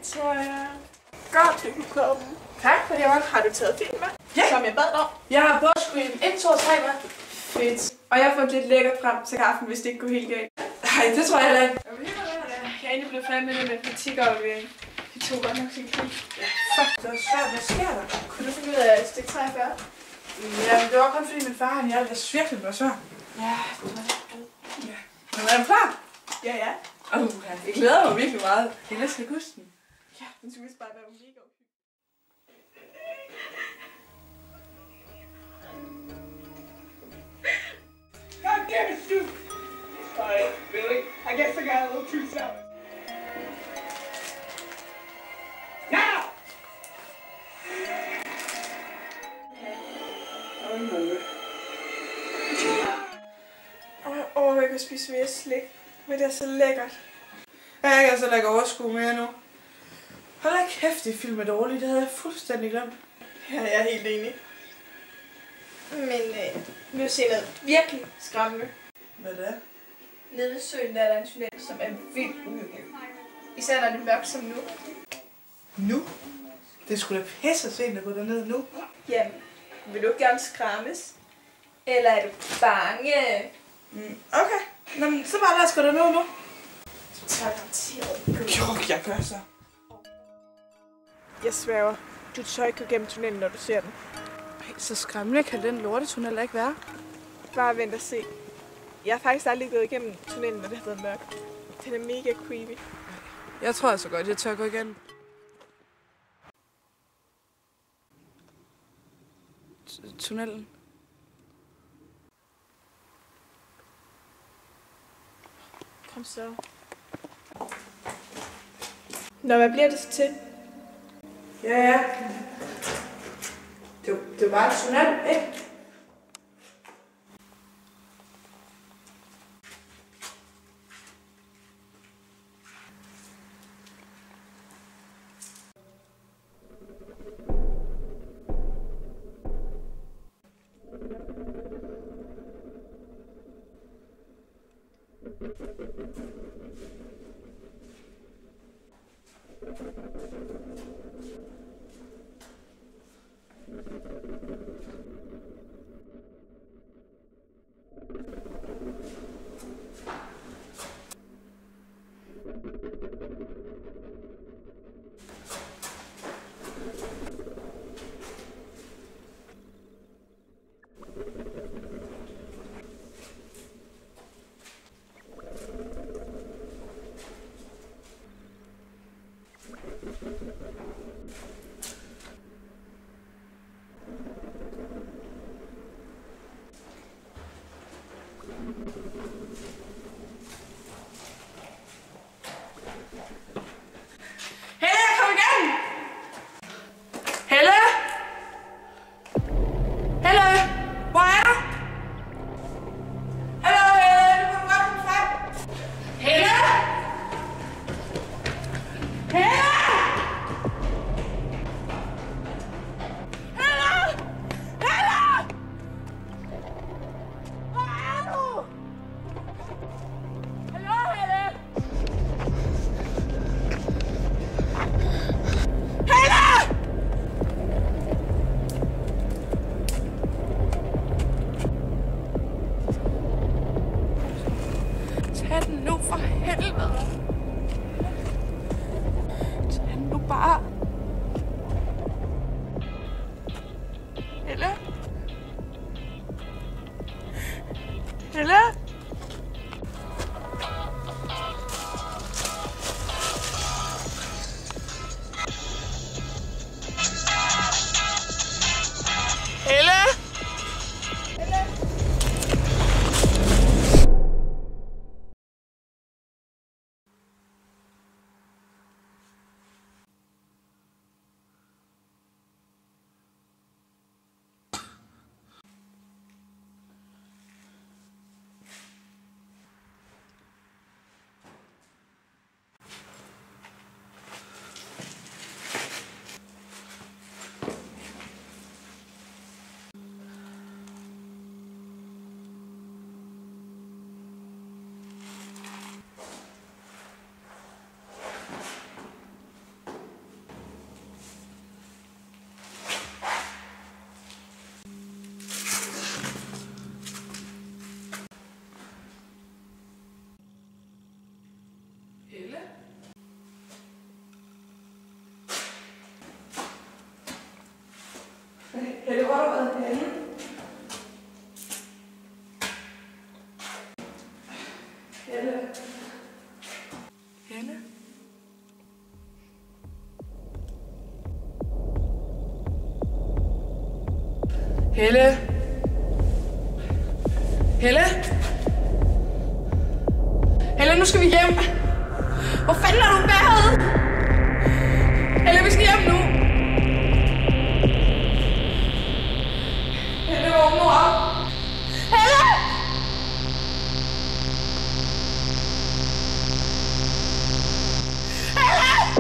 Victoria. Godt, du kunne komme. Tak for det, Har du taget film med? Ja. Som jeg bad dig om? Jeg har både screen 1, 2 og 3 med. Fedt. Og jeg har fået lidt lækkert frem til kaffen, hvis det ikke går helt galt. Nej, det tror jeg heller ikke. Jeg er egentlig blevet færdig med det med matematikaflevering. De tog godt nok sin tid. Ja, fuck, det var svært. Hvad sker der? Kunne du finde ud af stik 43? Jamen, det var kun fordi min far han hjalp. Jeg synes virkelig, det var svært. Ja, det var det. Ja. Men er du klar? Ja, ja. Jeg glæder mig virkelig meget. Jeg næsten ikke huske den. Ja, den skulle vist bare være mega okay. God damn it, Stu! Sorry, Billy. I guess I got a little too sour. Now! I'm hungry. Jeg kan spise mere slik. Men det er så lækkert. Jeg kan altså ikke overskue mere nu. Hold da kæft, det film er dårligt. Det havde jeg fuldstændig glemt. Ja, jeg er helt enig. Men vi vil se noget virkelig skræmmende. Hvad er det? Nede ved søen der er der en tunnel, som er vildt uhyggelig. Især når det er mørkt som nu. Nu? Det skulle da pisse sent at gå derned nu. Jamen, vil du gerne skræmmes? Eller er du bange? Okay. Nå, men så bare lad os gå derned nu. Du tager garanteret. Jo, jeg gør så. Jeg sværger. Du tør ikke gå gennem tunnelen, når du ser den. Så skræmmende kan den lortetunnel ikke være. Bare vent og se. Jeg har faktisk aldrig gået igennem tunnelen, når det har været mørkt. Den er mega creepy. Jeg tror altså godt, jeg tør gå igen. Tunnelen. Kom så. Nå, hvad bliver det så til? Ja. Det var bare en tunnel, ikke? Tag den nu for helvede. Tag den nu bare. Helle? Helle? Helle, hvor har du været henne? Helle? Helle? Helle? Helle? Helle, nu skal vi hjem. Hvor fanden har du været? Helle, vi skal hjem nu. Helle, vågn nu op. Helle! Helle!